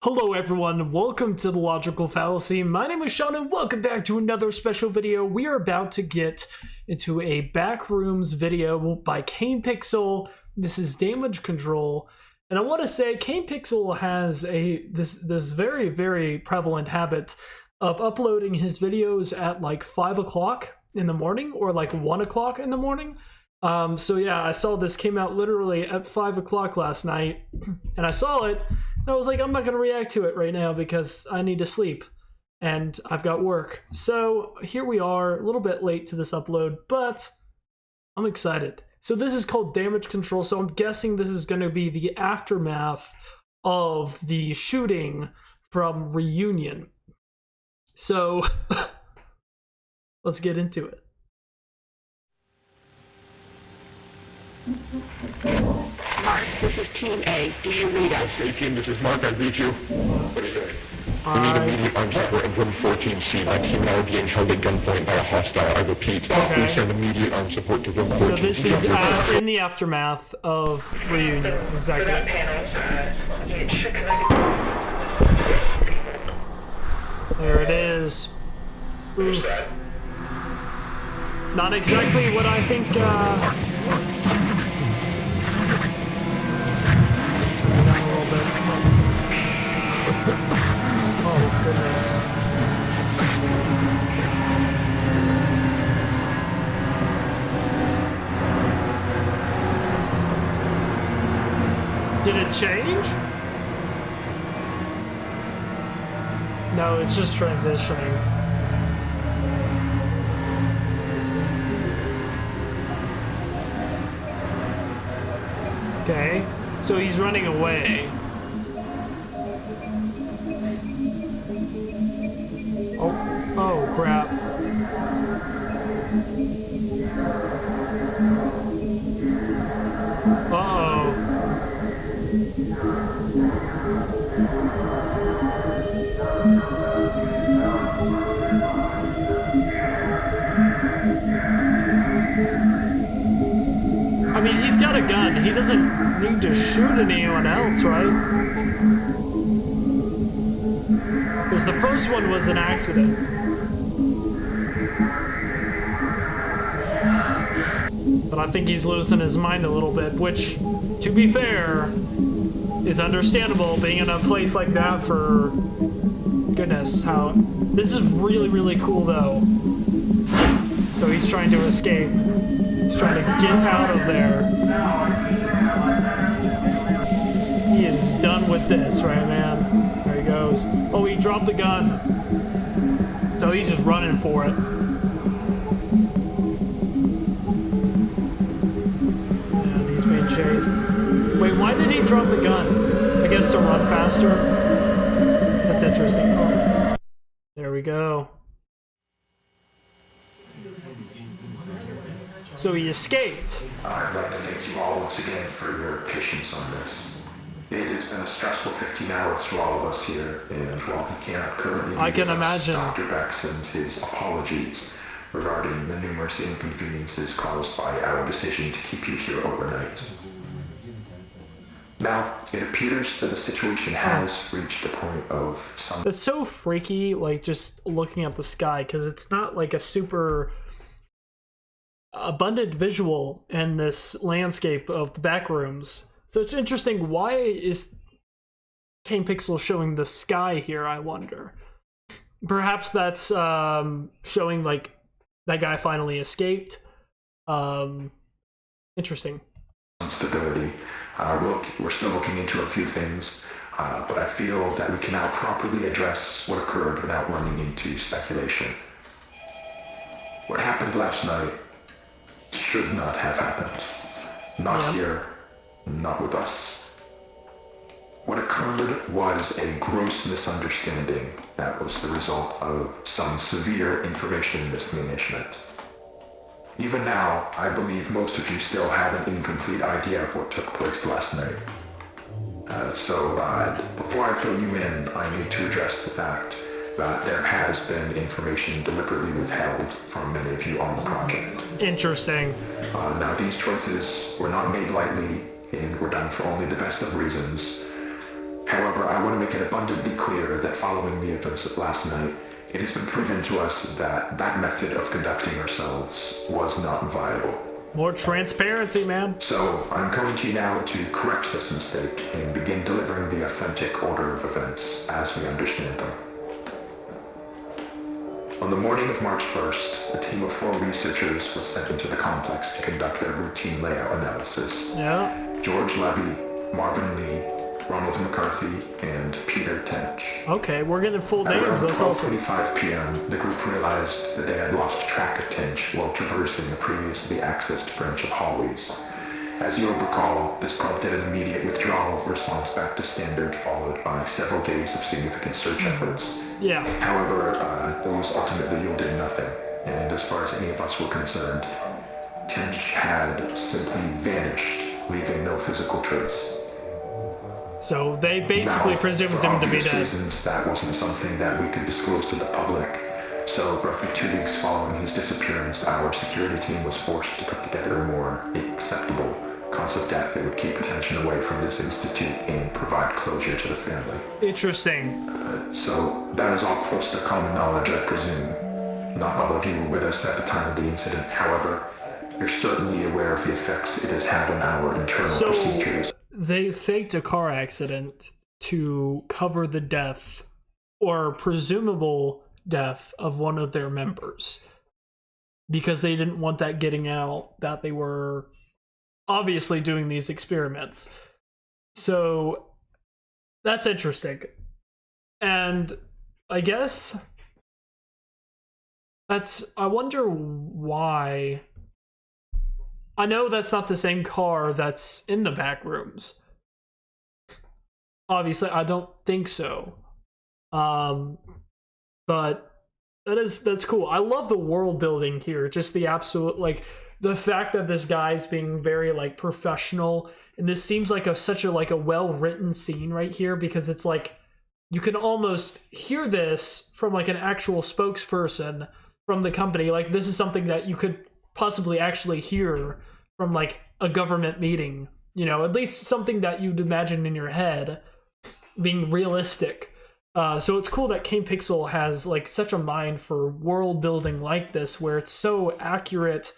Hello everyone, welcome to the Logical Fallacy. My name is Sean and welcome back to another special video. We are about to get into a Backrooms video by Kane Pixel. This is damage control. And I want to say Kane Pixel has this very prevalent habit of uploading his videos at like 5 o'clock in the morning or like 1 o'clock in the morning. So yeah, I saw this came out literally at 5 o'clock last night and I saw it. I was like, I'm not going to react to it right now because I need to sleep and I've got work. So here we are, a little bit late to this upload, but I'm excited. So this is called damage control. So I'm guessing this is going to be the aftermath of the shooting from Reunion. So let's get into it. Mark, this is Team A. Do you read us? Hey, Team, this is Mark. I read you. What is it? We need immediate arms support in room 14C. My team and I are being held at gunpoint by a hostile. I repeat, please send immediate arms support to room 14C. So this is in the aftermath of Reunion. Exactly. There it is. Who's that? Not exactly what I think, Oh, goodness. Did it change? No, it's just transitioning. Okay, so he's running away. Oh crap. Uh-oh. I mean, he's got a gun. He doesn't need to shoot anyone else, right? Because the first one was an accident. But I think he's losing his mind a little bit, which, to be fair, is understandable being in a place like that for... Goodness, how... This is really cool, though. So he's trying to escape. He's trying to get out of there. He is done with this, right, man? There he goes. Oh, he dropped the gun. So he's just running for it. And he's being chased. Wait, why did he drop the gun? I guess to run faster? That's interesting. Oh. There we go. So he escaped. I'd like to thank you all once again for your patience on this. It has been a stressful 15 hours for all of us here, and while he cannot currently be with us, Dr. Beck sends his apologies regarding the numerous inconveniences caused by our decision to keep you here overnight. Now, it appears that the situation has reached a point of some... It's so freaky, like, just looking at the sky, because it's not like a super abundant visual in this landscape of the Backrooms. So it's interesting, why is Kane Pixel showing the sky here, I wonder? Perhaps that's showing, like, that guy finally escaped. Interesting. Stability. We're still looking into a few things, but I feel that we can now properly address what occurred without running into speculation. What happened last night should not have happened. Not here, not with us. What occurred was a gross misunderstanding that was the result of some severe information mismanagement. Even now, I believe most of you still have an incomplete idea of what took place last night. So before I fill you in, I need to address the fact that there has been information deliberately withheld from many of you on the project. Interesting. Now, these choices were not made lightly and were done for only the best of reasons. However, I want to make it abundantly clear that following the events of last night, it has been proven to us that that method of conducting ourselves was not viable. More transparency, man. So, I'm coming to you now to correct this mistake and begin delivering the authentic order of events as we understand them. On the morning of March 1st, a team of 4 researchers was sent into the complex to conduct their routine layout analysis. Yeah. George Levy, Marvin Lee, Ronald McCarthy, and Peter Tench. Okay, we're getting full At names. around That's awesome. 12:25 p.m., the group realized that they had lost track of Tench while traversing the previously accessed branch of hallways. As you'll recall, this prompted an immediate withdrawal of response back to standard, followed by several days of significant search efforts. Yeah. However, those ultimately yielded nothing, and as far as any of us were concerned, Tench had simply vanished, leaving no physical trace. So they basically presumed him to be dead. Reasons, that wasn't something that we could disclose to the public. So roughly 2 weeks following his disappearance, our security team was forced to put together a more acceptable cause of death that would keep attention away from this institute and provide closure to the family. Interesting. So that is all close to common knowledge, I presume. Not all of you were with us at the time of the incident. However, you're certainly aware of the effects it has had on our internal procedures. They faked a car accident to cover the death, or presumable death, of one of their members. Because they didn't want that getting out, that they were obviously doing these experiments. So, that's interesting. And I guess I wonder why. I know that's not the same car that's in the Backrooms. Obviously, I don't think so. But that's cool. I love the world building here. Just the absolute, like, the fact that this guy's being very, like, professional, and this seems like such a well-written scene right here, because it's like you can almost hear this from like an actual spokesperson from the company. Like, this is something that you could possibly actually hear from like a government meeting, you know, at least something that you'd imagine in your head being realistic. So it's cool that Kane Pixel has like such a mind for world building like this, where it's so accurate,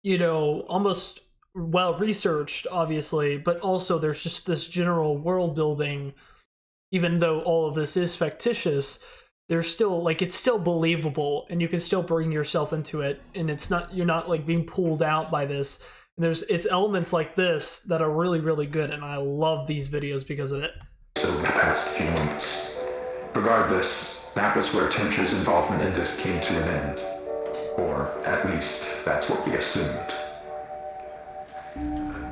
you know, almost well researched, obviously, but also there's just this general world building. Even though all of this is fictitious, there's still like, it's still believable, and you can still bring yourself into it, and you're not like being pulled out by this. And it's elements like this that are really, really good, and I love these videos because of it. So the past few months. Regardless, that was where Tench's involvement in this came to an end. Or at least, that's what we assumed.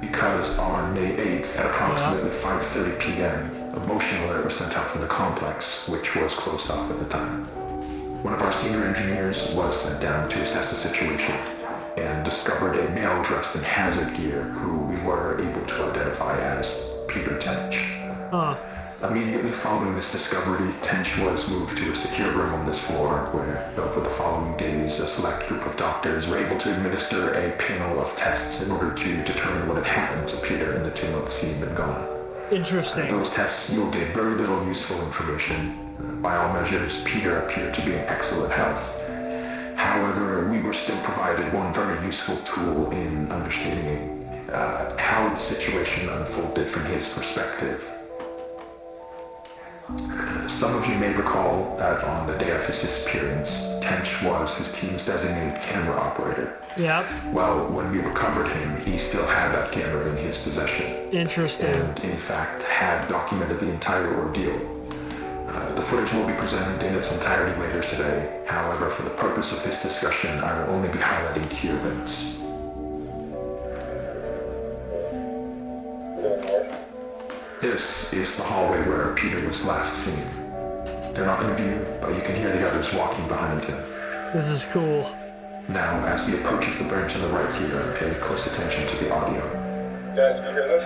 Because on May 8th at approximately 5:30 p.m., a motion alert was sent out from the complex, which was closed off at the time. One of our senior engineers was sent down to assess the situation and discovered a male dressed in hazard gear who we were able to identify as Peter Tench. Immediately following this discovery, Tench was moved to a secure room on this floor where, over the following days, a select group of doctors were able to administer a panel of tests in order to determine what had happened to Peter in the 2 months he had been gone. Interesting. Those tests yielded very little useful information. By all measures, Peter appeared to be in excellent health. However, we were still provided one very useful tool in understanding how the situation unfolded from his perspective. Some of you may recall that on the day of his disappearance, Tench was his team's designated camera operator. Yep. Well, when we recovered him, he still had that camera in his possession. Interesting. And, in fact, had documented the entire ordeal. The footage will be presented in its entirety later today. However, for the purpose of this discussion, I will only be highlighting key events. This is the hallway where Peter was last seen. They're not in view, but you can hear the others walking behind him. This is cool. Now, as he approaches the branch on the right here, pay close attention to the audio. Guys, can you hear this?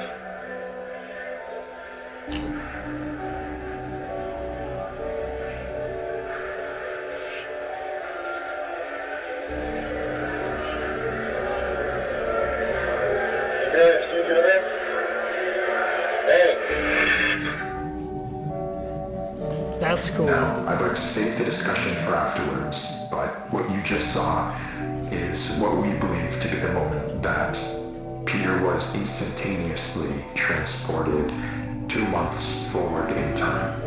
Guys, can you hear this? Hey! That's cool. Now, I'd like to save the discussion for afterwards, but what you just saw is what we believe to be the moment that Peter was instantaneously transported 2 months forward in time.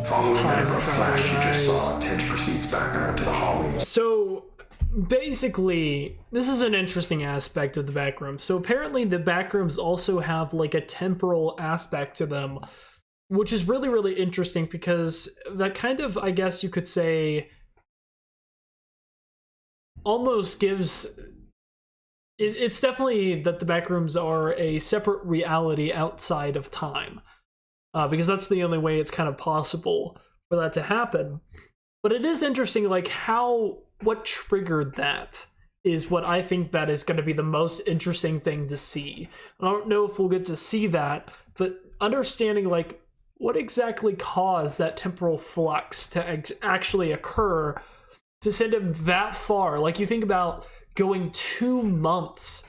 Following that abrupt flash you just saw, Tench proceeds back out to the hallway. So, basically, this is an interesting aspect of the Backrooms. So apparently the Backrooms also have like a temporal aspect to them, which is really, really interesting because that kind of, I guess you could say, almost gives... It's definitely that the Backrooms are a separate reality outside of time. Because that's the only way it's kind of possible for that to happen. But it is interesting, like, what triggered that is what I think that is going to be the most interesting thing to see. I don't know if we'll get to see that, but understanding, like, what exactly caused that temporal flux to actually occur to send him that far. Like, you think about going 2 months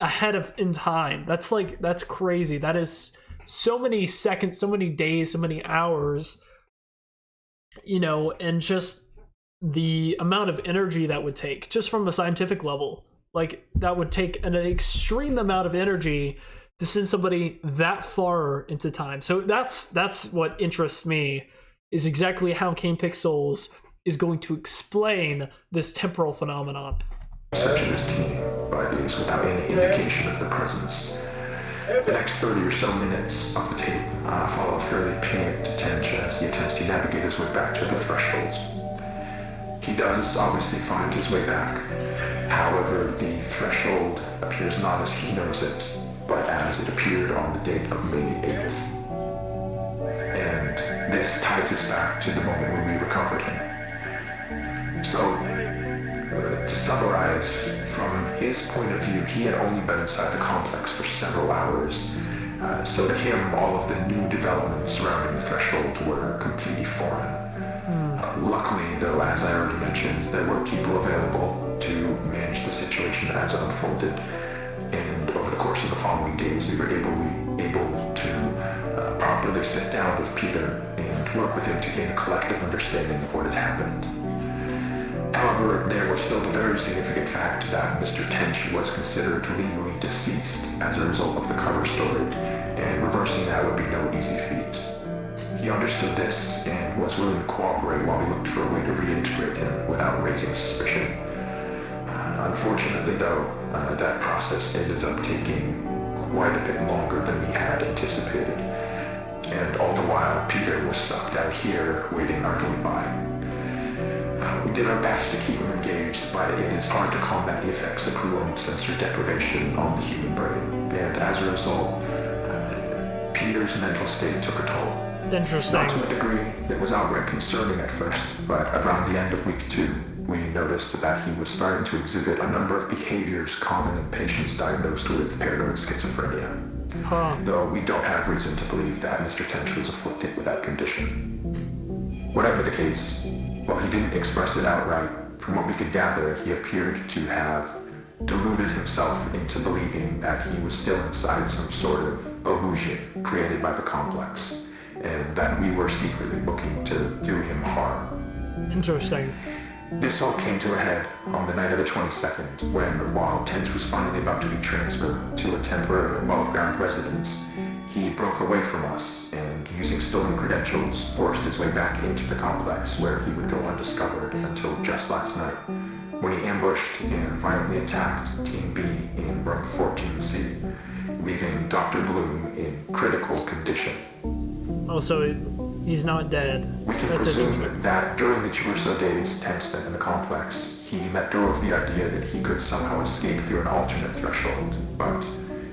ahead in time. That's crazy. That is so many seconds, so many days, so many hours, you know, and just the amount of energy that would take, just from a scientific level, like that would take an extreme amount of energy to send somebody that far into time. So that's what interests me, is exactly how Kane Pixels is going to explain this temporal phenomenon. Searching his team, but it is without any indication of the presence. The next 30 or so minutes of the tape follow a fairly panicked Tench as he attempts to navigate his way back to the threshold. He does obviously find his way back. However, the threshold appears not as he knows it, but as it appeared on the date of May 8th. And this ties us back to the moment when we recovered him. So, to summarize, from his point of view, he had only been inside the complex for several hours. So to him, all of the new developments surrounding the threshold were completely foreign. Luckily, though, as I already mentioned, there were people available to manage the situation as it unfolded. And over the course of the following days, we were able to properly sit down with Peter and work with him to gain a collective understanding of what had happened. However, there was still the very significant fact that Mr. Tench was considered legally deceased as a result of the cover story, and reversing that would be no easy feat. He understood this and was willing to cooperate while we looked for a way to reintegrate him without raising suspicion. Unfortunately, though, that process ended up taking quite a bit longer than we had anticipated, and all the while Peter was sucked out here waiting idly by. We did our best to keep him engaged, but it is hard to combat the effects of cruel sensory deprivation on the human brain, and as a result, Peter's mental state took a toll. Interesting. Not to a degree that was outright concerning at first, but around the end of week 2, we noticed that he was starting to exhibit a number of behaviors common in patients diagnosed with paranoid schizophrenia. Though we don't have reason to believe that Mr. Tench was afflicted with that condition. Whatever the case, while he didn't express it outright, from what we could gather, he appeared to have deluded himself into believing that he was still inside some sort of illusion created by the complex, and that we were secretly looking to do him harm. Interesting. This all came to a head on the night of the 22nd, when, while Tench was finally about to be transferred to a temporary above-ground residence, he broke away from us and, using stolen credentials, forced his way back into the complex where he would go undiscovered until just last night, when he ambushed and violently attacked Team B in room 14C, leaving Dr. Bloom in critical condition. Oh, so he's not dead. We can presume that during the 2 or so days Tench spent in the complex, he let go of the idea that he could somehow escape through an alternate threshold, but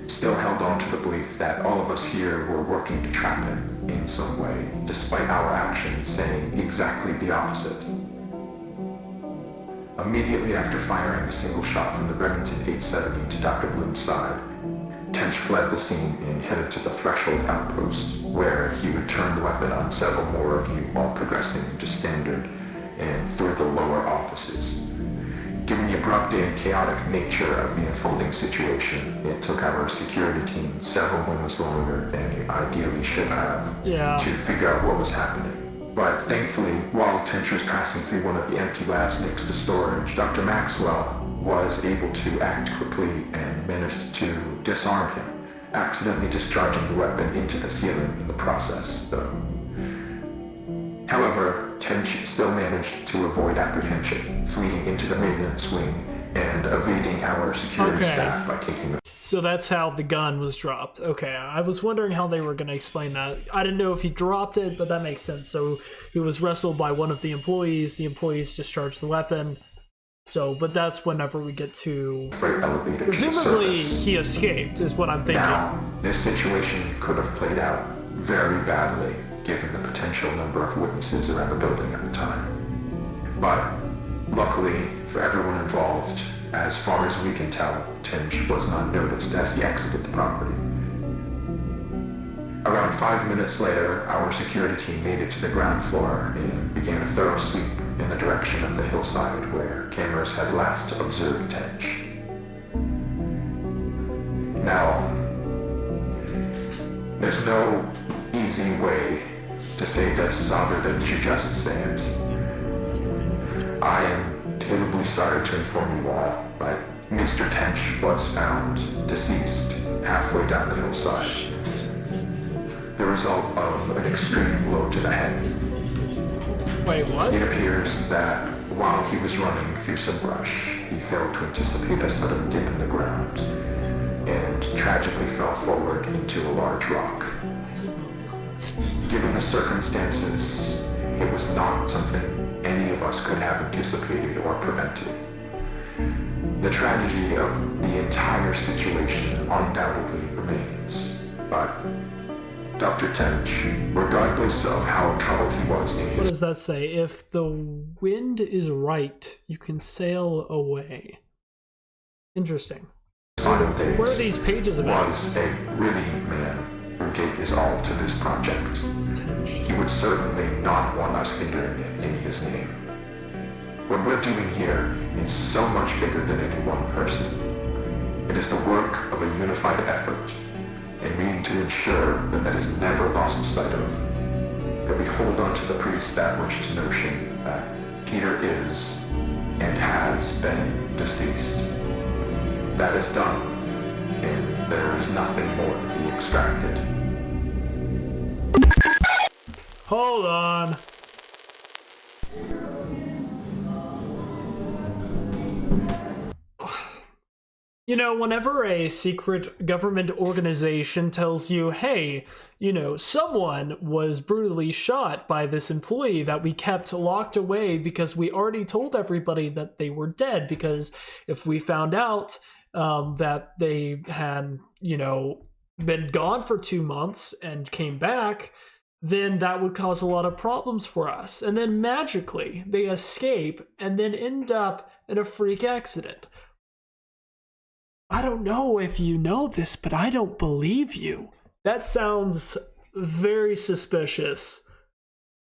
still held on to the belief that all of us here were working to trap him in some way, despite our actions saying exactly the opposite. Immediately after firing a single shot from the Remington 870 to Dr. Bloom's side, Tench fled the scene and headed to the threshold outpost, where he would turn the weapon on several more of you while progressing to standard and through the lower offices. Given the abrupt and chaotic nature of the unfolding situation, it took our security team several moments longer than it ideally should have to figure out what was happening. But thankfully, while Tench was passing through one of the empty labs next to storage, Dr. Maxwell was able to act quickly and managed to disarm him, accidentally discharging the weapon into the ceiling in the process, though. However, Tench still managed to avoid apprehension, fleeing into the maintenance wing and evading our security staff by taking the... So that's how the gun was dropped. Okay, I was wondering how they were going to explain that. I didn't know if he dropped it, but that makes sense. So he was wrestled by one of the employees discharged the weapon. So, but that's whenever we get to... Presumably he escaped, is what I'm thinking. Now, this situation could have played out very badly, given the potential number of witnesses around the building at the time. But, luckily for everyone involved, as far as we can tell, Tench was not noticed as he exited the property. Around 5 minutes later, our security team made it to the ground floor and began a thorough sweep in the direction of the hillside where cameras had last observed Tench. Now, there's no easy way to say this other than to just say it. I am terribly sorry to inform you all, but Mr. Tench was found deceased halfway down the hillside. The result of an extreme blow to the head. Wait, what? It appears that while he was running through some brush, he failed to anticipate a sudden dip in the ground and tragically fell forward into a large rock. Given the circumstances, it was not something any of us could have anticipated or prevented. The tragedy of the entire situation undoubtedly remains, but Dr. Tench, regardless of how troubled he was in his... What does that say? If the wind is right, you can sail away. Interesting. Final days, what are these pages about? Was a brilliant man who gave his all to this project. He would certainly not want us hindering it in his name. What we're doing here is so much bigger than any one person. It is the work of a unified effort, and we need to ensure that that is never lost sight of. That we hold on to the pre-established notion that Peter is and has been deceased. That is done, and there is nothing more to be extracted. Hold on. You know, whenever a secret government organization tells you, hey, you know, someone was brutally shot by this employee that we kept locked away because we already told everybody that they were dead, because if we found out that they had, you know, been gone for 2 months and came back, then that would cause a lot of problems for us. And then magically they escape and then end up in a freak accident. I don't know if you know this, but I don't believe you. That sounds very suspicious.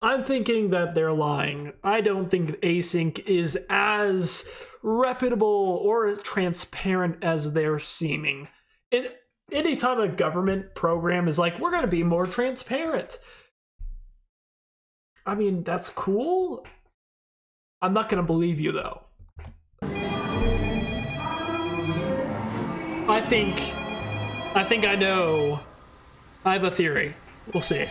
I'm thinking that they're lying. I don't think Async is as reputable or transparent as they're seeming. Anytime a government program is like, we're going to be more transparent. I mean, that's cool. I'm not going to believe you, though. I think I know. I have a theory. We'll see.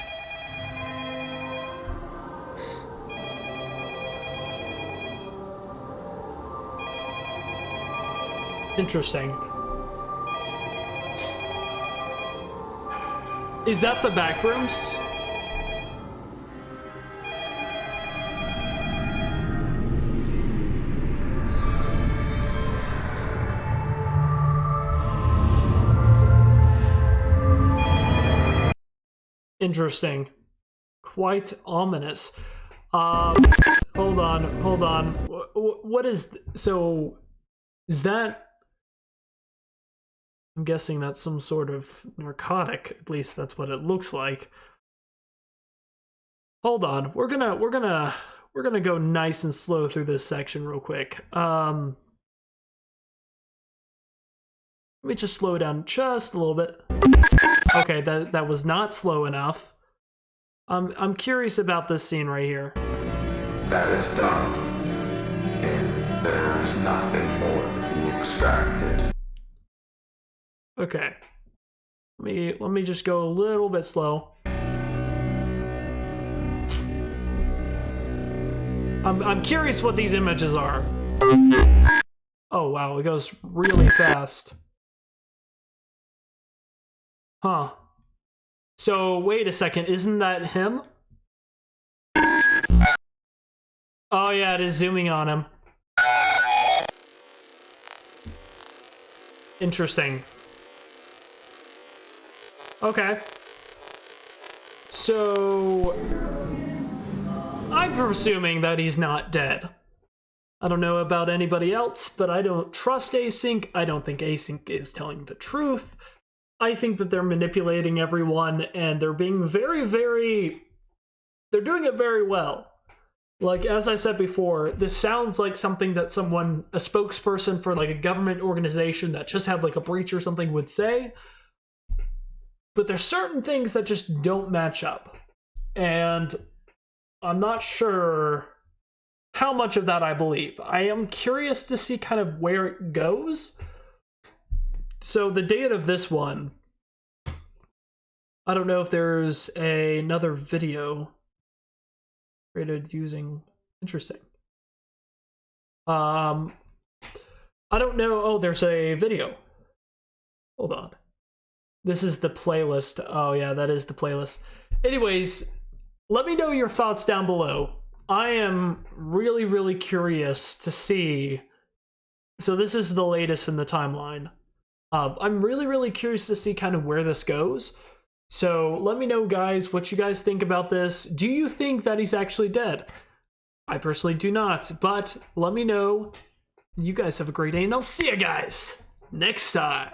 Interesting. Is that the Backrooms? Interesting. Quite ominous. Hold on. What is... So, is that... I'm guessing that's some sort of narcotic. At least that's what it looks like. Hold on. We're gonna go nice and slow through this section real quick. Let me just slow down just a little bit. Okay, that was not slow enough. I'm curious about this scene right here. That is done, and there is nothing more to be extracted. Okay. Let me just go a little bit slow. I'm curious what these images are. Oh wow, it goes really fast. Huh. So wait a second, isn't that him? Oh yeah, it is zooming on him. Interesting. Okay. So I'm presuming that he's not dead. I don't know about anybody else, but I don't trust Async. I don't think Async is telling the truth. I think that they're manipulating everyone, and they're being they're doing it very well. Like, as I said before, this sounds like something that a spokesperson for like a government organization that just had like a breach or something would say. But there's certain things that just don't match up. And I'm not sure how much of that I believe. I am curious to see kind of where it goes. So the date of this one, I don't know if there's another video created using, interesting. I don't know. Oh, there's a video. Hold on. This is the playlist. Oh yeah, that is the playlist. Anyways, let me know your thoughts down below. I am really, really curious to see. So this is the latest in the timeline. I'm really, really curious to see kind of where this goes. So let me know, guys, what you guys think about this. Do you think that he's actually dead? I personally do not, but let me know. You guys have a great day, and I'll see you guys next time.